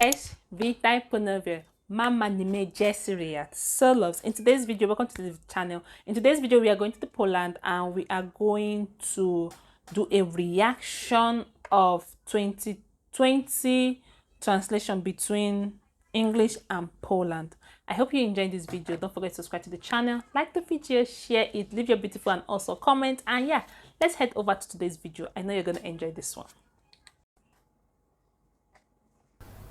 Cześć, witaj ponownie. Mam na imię Jessiria. So loves. In today's video, welcome to the channel. In today's video, we are going to Poland and we are going to do a reaction of 2020 translation between English and Poland. I hope you enjoyed this video. Don't forget to subscribe to the channel, like the video, share it, leave your beautiful and also comment. And yeah, let's head over to today's video. I know you're going to enjoy this one.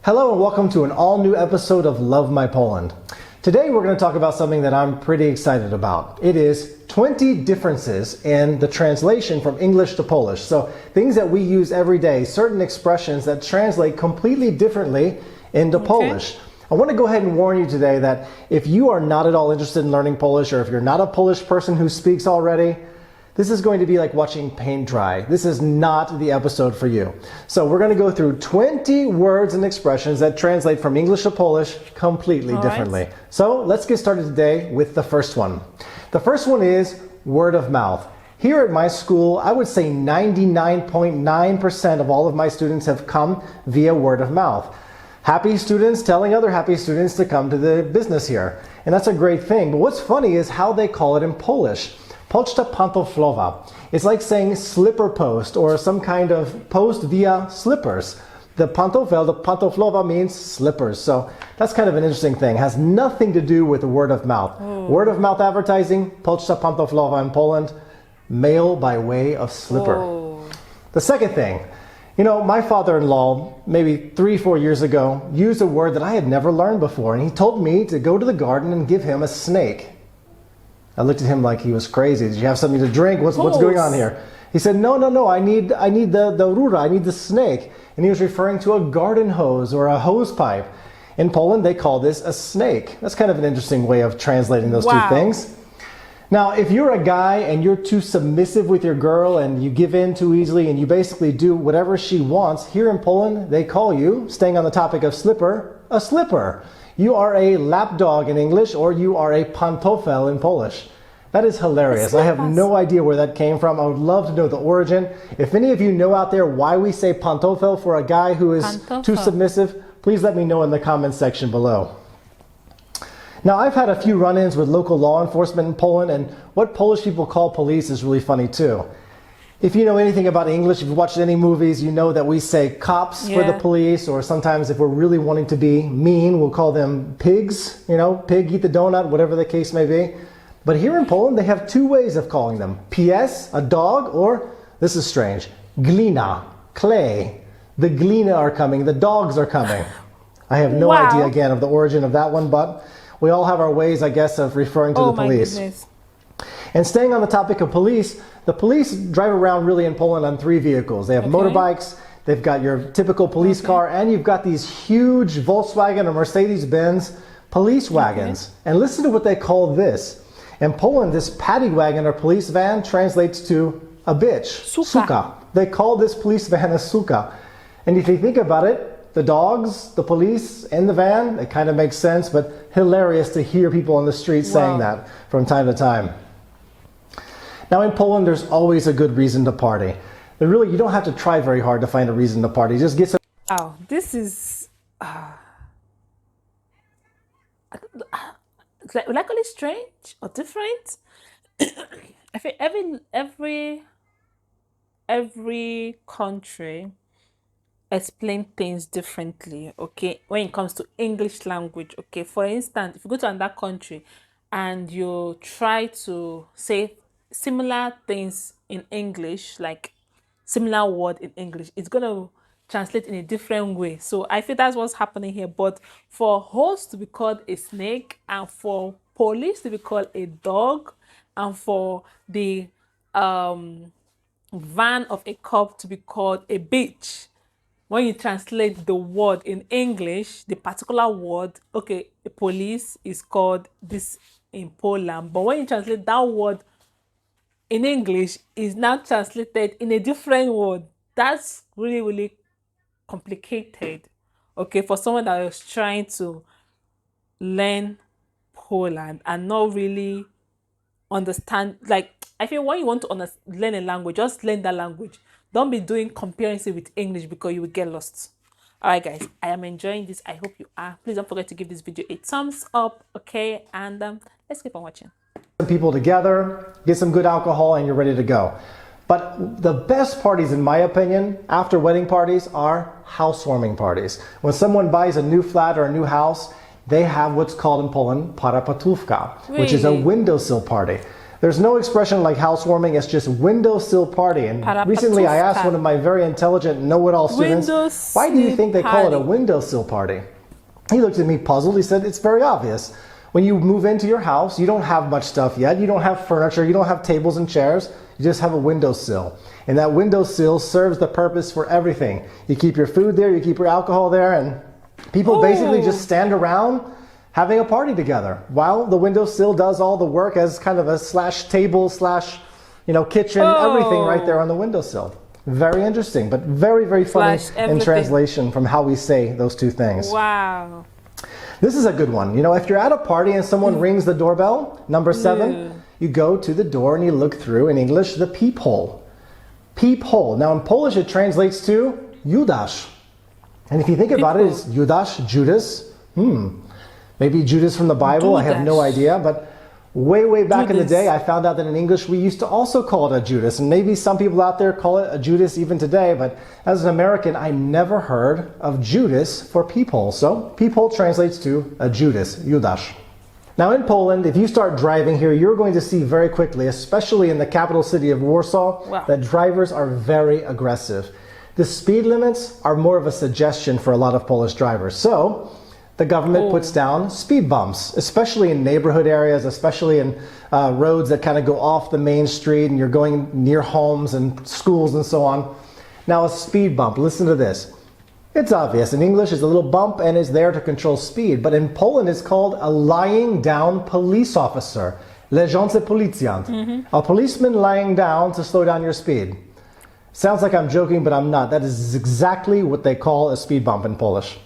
Hello and welcome to an all-new episode of Love My Poland. Today we're going to talk about something that I'm pretty excited about. It is 20 differences in the translation from English to Polish. So things that we use every day, certain expressions that translate completely differently into Polish. I want to go ahead and warn you today that if you are not at all interested in learning Polish, or if you're not a Polish person who speaks already, this is going to be like watching paint dry. This is not the episode for you. So we're going to go through 20 words and expressions that translate from English to Polish completely differently. So let's get started today with the first one. The first one is word of mouth. Here at my school, I would say 99.9% of all of my students have come via word of mouth. Happy students telling other happy students to come to the business here. And that's a great thing. But what's funny is how they call it in Polish. Poczta pantoflowa. It's like saying slipper post or some kind of post via slippers. The pantoflowa means slippers. So that's kind of an interesting thing. It has nothing to do with word of mouth. Word of mouth advertising, poczta pantoflowa in Poland, mail by way of slipper. The second thing, you know, my father-in-law, maybe 3-4 years ago, used a word that I had never learned before. And he told me to go to the garden and give him a snake. I looked at him like he was crazy. Did you have something to drink? What's going on here? He said, no, I need the rura, I need the snake. And he was referring to a garden hose or a hose pipe. In Poland, they call this a snake. That's kind of an interesting way of translating those two things. Now, if you're a guy and you're too submissive with your girl and you give in too easily and you basically do whatever she wants, here in Poland, they call you, staying on the topic of slipper, a slipper. You are a lapdog in English, or you are a pantofel in Polish. That is hilarious. I have no idea where that came from. I would love to know the origin. If any of you know out there why we say pantofel for a guy who is too submissive, please let me know in the comments section below. Now, I've had a few run-ins with local law enforcement in Poland, and what Polish people call police is really funny too. If you know anything about English, if you've watched any movies, you know that we say cops for the police, or sometimes if we're really wanting to be mean, we'll call them pigs, you know, pig eat the donut, whatever the case may be. But here in Poland, they have two ways of calling them. PS, a dog, or, this is strange, glina, clay. The glina are coming, the dogs are coming. I have no idea, again, of the origin of that one, but we all have our ways, I guess, of referring to the police. Goodness. And staying on the topic of police, the police drive around really in Poland on 3 vehicles. They have motorbikes, they've got your typical police car, and you've got these huge Volkswagen or Mercedes-Benz police wagons. And listen to what they call this. In Poland, this paddy wagon or police van translates to a bitch, suka. They call this police van a suka. And if you think about it, the dogs, the police, and the van, it kind of makes sense, but hilarious to hear people on the street saying that from time to time. Now in Poland, there's always a good reason to party. But really, you don't have to try very hard to find a reason to party. Just get some. Oh, this is like really strange or different. I think every country explain things differently. Okay, when it comes to English language. Okay, for instance, if you go to another country and you try to say similar things in English, like similar word in English, it's gonna translate in a different way. So I feel that's what's happening here. But for horse to be called a snake, and for police to be called a dog, and for the van of a cop to be called a bitch, when you translate the word in English, the particular word, okay, a police is called this in Poland, but when you translate that word in English, is now translated in a different word. That's really, really complicated, okay, for someone that is trying to learn Poland and not really understand. Like, I feel when you want to learn a language, just learn that language. Don't be doing comparing it with English because you will get lost. All right, guys, I am enjoying this. I hope you are. Please don't forget to give this video a thumbs up, okay? And let's keep on watching. Some people together, get some good alcohol, and you're ready to go. But the best parties, in my opinion, after wedding parties are housewarming parties. When someone buys a new flat or a new house, they have what's called in Poland parapatówka, which is a Really? windowsill party. There's no expression like housewarming, it's just windowsill party. And recently I asked Parapatówka. one of my very intelligent know-it-all students, why do you think they call it a Windowsill windowsill party? He looked at me puzzled. He said, it's very obvious. When you move into your house, you don't have much stuff yet. You don't have furniture. You don't have tables and chairs. You just have a windowsill. And that windowsill serves the purpose for everything. You keep your food there, you keep your alcohol there, and people basically just stand around having a party together while the windowsill does all the work as kind of a slash table slash, kitchen, everything right there on the windowsill. Very interesting, but very, very funny Slash in everything. translation from how we say those two things. Wow. This is a good one. If you're at a party and someone rings the doorbell, number 7, you go to the door and you look through, in English, the peephole. Peephole. Now in Polish it translates to Judasz. And if you think about it, it's Judasz, Judas. Maybe Judas from the Bible, I have no Judas. idea, but way back in the Judas. day, I found out that in English we used to also call it a Judas, and maybe some people out there call it a Judas even today, but as an American, I never heard of Judas for peephole. So peephole translates to a Judas, Judasz. Now in Poland, if you start driving here, you're going to see very quickly, especially in the capital city of Warsaw, Wow. that drivers are very aggressive. The speed limits are more of a suggestion for a lot of Polish drivers. So the government puts down speed bumps, especially in neighborhood areas, especially in roads that kind of go off the main street and you're going near homes and schools and so on. Now a speed bump, listen to this. It's obvious. In English, it's a little bump and it's there to control speed. But in Poland, it's called a lying down police officer. Leżący policjant. A policeman lying down to slow down your speed. Sounds like I'm joking, but I'm not. That is exactly what they call a speed bump in Polish.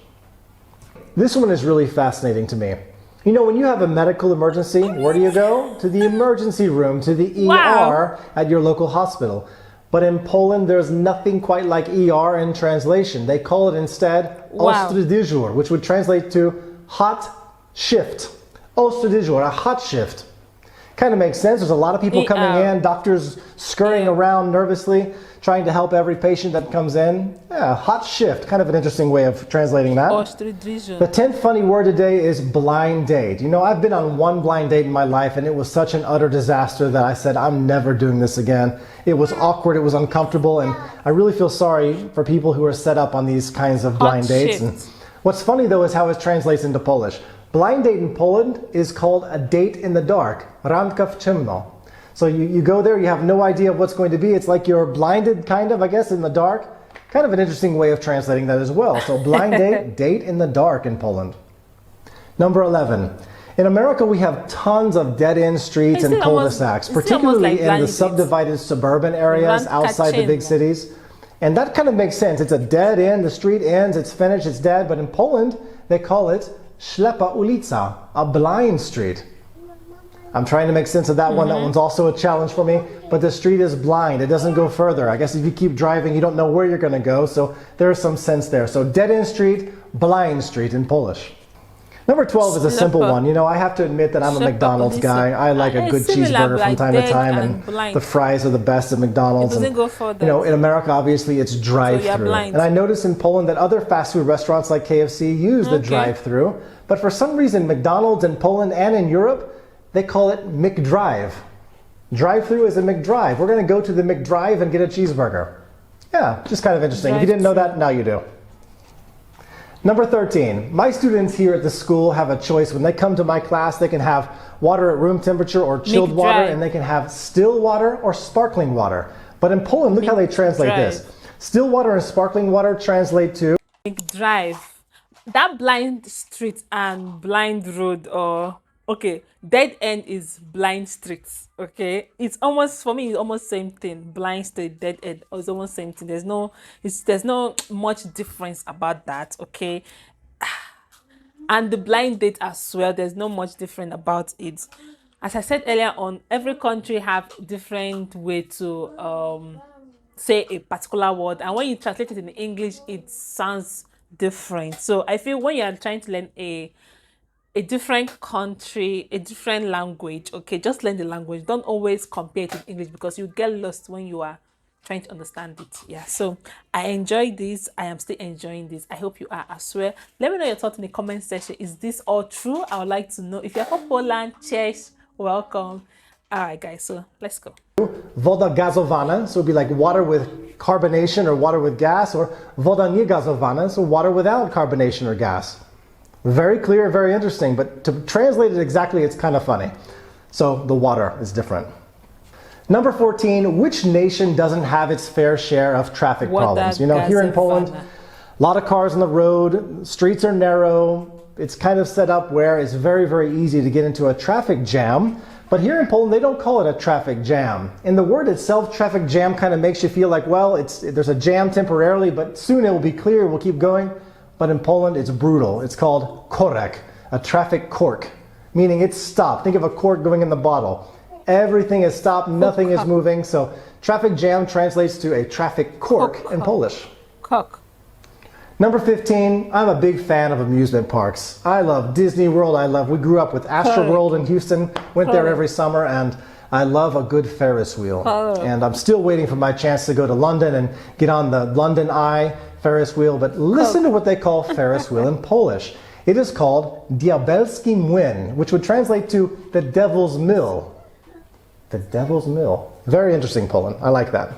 This one is really fascinating to me. When you have a medical emergency, where do you go? To the emergency room, to the Wow. ER at your local hospital. But in Poland, there's nothing quite like ER in translation. They call it instead Wow. ostry dyżur, which would translate to hot shift. Ostry dyżur, a hot shift. Kind of makes sense. There's a lot of people coming in, doctors scurrying around nervously, trying to help every patient that comes in. Yeah, hot shift. Kind of an interesting way of translating that. The 10th funny word today is blind date. I've been on one blind date in my life and it was such an utter disaster that I said, I'm never doing this again. It was awkward, it was uncomfortable, and I really feel sorry for people who are set up on these kinds of blind dates. And what's funny though is how it translates into Polish. Blind date in Poland is called a date in the dark. Randka w ciemno. So you go there, you have no idea what's going to be. It's like you're blinded, kind of, I guess, in the dark. Kind of an interesting way of translating that as well. So blind date, date in the dark in Poland. Number 11. In America, we have tons of dead-end streets and cul-de-sacs, particularly in the subdivided suburban areas outside the big cities. And that kind of makes sense. It's a dead end, the street ends, it's finished, it's dead. But in Poland, they call it ślepa ulica, a blind street. I'm trying to make sense of that one. That one's also a challenge for me. But the street is blind. It doesn't go further. I guess if you keep driving, you don't know where you're going to go. So there's some sense there. So dead-end street, blind street in Polish. Number 12 is a simple one. I have to admit that I'm a McDonald's guy. I like a good cheeseburger from time to time, and the fries are the best at McDonald's. It doesn't go further. In America, obviously, it's drive-through. And I noticed in Poland that other fast food restaurants like KFC use the drive-through. But for some reason, McDonald's in Poland and in Europe, they call it McDrive. Drive-through is a McDrive. We're going to go to the McDrive and get a cheeseburger. Yeah, just kind of interesting. If you didn't know that, now you do. Number 13. My students here at the school have a choice. When they come to my class, they can have water at room temperature or chilled water, and they can have still water or sparkling water. But in Poland, look how they translate this. Still water and sparkling water translate to McDrive. That blind street and blind road, or dead end is blind streets. It's almost, for me, it's almost same thing. Blind street, dead end, it's almost same thing. There's no much difference about that. And the blind date as well, there's no much different about it. As I said earlier on, every country have different way to say a particular word, and when you translate it in English, it sounds different. So I feel when you are trying to learn a different country, a different language, okay, just learn the language. Don't always compare it with English because you get lost when you are trying to understand it. Yeah, so I enjoy this. I am still enjoying this. I hope you are as well. Let me know your thoughts in the comment section. Is this all true? I would like to know. If you're from Poland, cheers, welcome. All right, guys, so let's go. Woda gazowana, so it'd be like water with carbonation or water with gas, or woda niegazowana, so water without carbonation or gas. Very clear, very interesting, but to translate it exactly, it's kind of funny. So the water is different. Number 14, which nation doesn't have its fair share of traffic problems? You know, here in Poland, a lot of cars on the road, streets are narrow, it's kind of set up where it's very, very easy to get into a traffic jam. But here in Poland, they don't call it a traffic jam. In the word itself, traffic jam kind of makes you feel like, well, there's a jam temporarily, but soon it will be clear, we'll keep going. But in Poland, it's brutal. It's called korek, a traffic cork, meaning it's stopped. Think of a cork going in the bottle. Everything is stopped, nothing is moving. So traffic jam translates to a traffic cork in Polish. Cock. Number 15, I'm a big fan of amusement parks. I love Disney World. We grew up with Astroworld in Houston, went there every summer, and I love a good Ferris wheel. And I'm still waiting for my chance to go to London and get on the London Eye Ferris wheel. But listen to what they call Ferris wheel in Polish. It is called Diabelski Młyn, which would translate to the Devil's Mill. The Devil's Mill. Very interesting, Poland. I like that.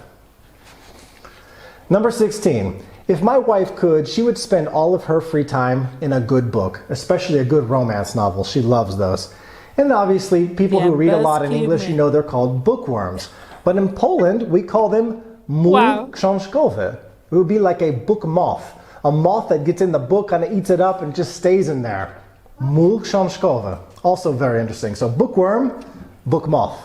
Number 16. If my wife could, she would spend all of her free time in a good book, especially a good romance novel. She loves those. And obviously, people who read a lot in English, you know, they're called bookworms. But in Poland, we call them muł książkowy. It would be like a book moth. A moth that gets in the book, kind of eats it up and just stays in there. Muł książkowy. Also very interesting. So bookworm, book moth.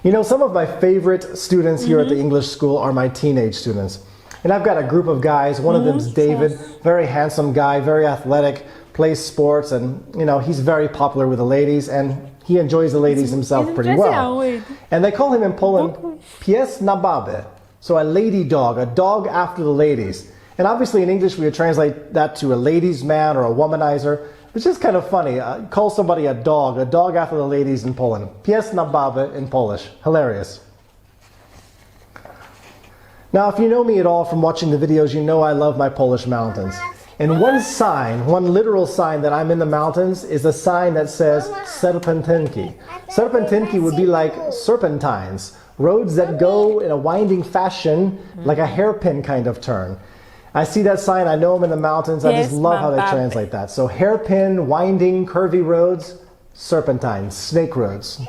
You know, some of my favorite students here at the English school are my teenage students. And I've got a group of guys. One of them is David, very handsome guy, very athletic, plays sports, and you know, he's very popular with the ladies, and he enjoys the ladies himself pretty well. And they call him in Poland pies na babę, so a lady dog, a dog after the ladies. And obviously in English we would translate that to a ladies' man or a womanizer, which is kind of funny. Call somebody a dog after the ladies in Poland. Pies na babę in Polish. Hilarious. Now, if you know me at all from watching the videos, you know I love my Polish mountains. And one literal sign that I'm in the mountains is a sign that says serpentynki. Serpentynki would be like serpentines, roads that go in a winding fashion, like a hairpin kind of turn. I see that sign, I know I'm in the mountains, I just love how they translate that. So hairpin, winding, curvy roads, serpentines, snake roads.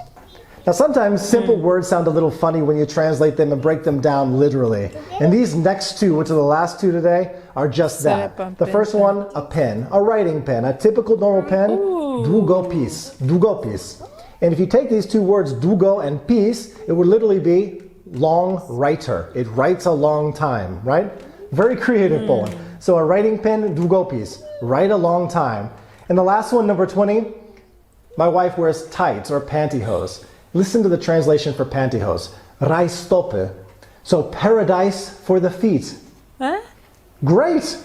Now sometimes simple words sound a little funny when you translate them and break them down literally. And these next two, which are the last two today, are just that. The first one, a pen, a writing pen, a typical normal pen, długopis, długopis. And if you take these two words, długo and pis, it would literally be long writer. It writes a long time, right? Very creative Poland. So a writing pen, długopis, write a long time. And the last one, number 20, my wife wears tights or pantyhose. Listen to the translation for pantyhose. Rajstopy. So paradise for the feet. Huh? Great!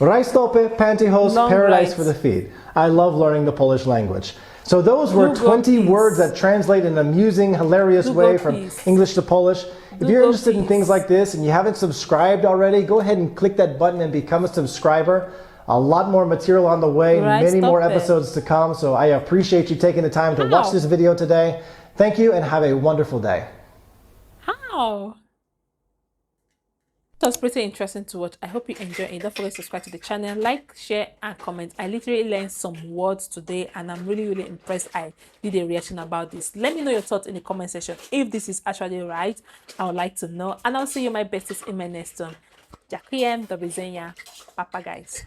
Rajstopy, pantyhose, paradise for the feet. I love learning the Polish language. So those were 20 words that translate in an amusing, hilarious way from English to Polish. If you're interested in things like this and you haven't subscribed already, go ahead and click that button and become a subscriber. A lot more material on the way, many more episodes to come. So I appreciate you taking the time to watch this video today. Thank you and have a wonderful day. How? It was pretty interesting to watch. I hope you enjoyed it. Don't forget to subscribe to the channel, like, share, and comment. I literally learned some words today and I'm really, really impressed. I did a reaction about this. Let me know your thoughts in the comment section. If this is actually right, I would like to know. And I'll see you my besties in my next one. Dziękuję, do widzenia. Papa, guys.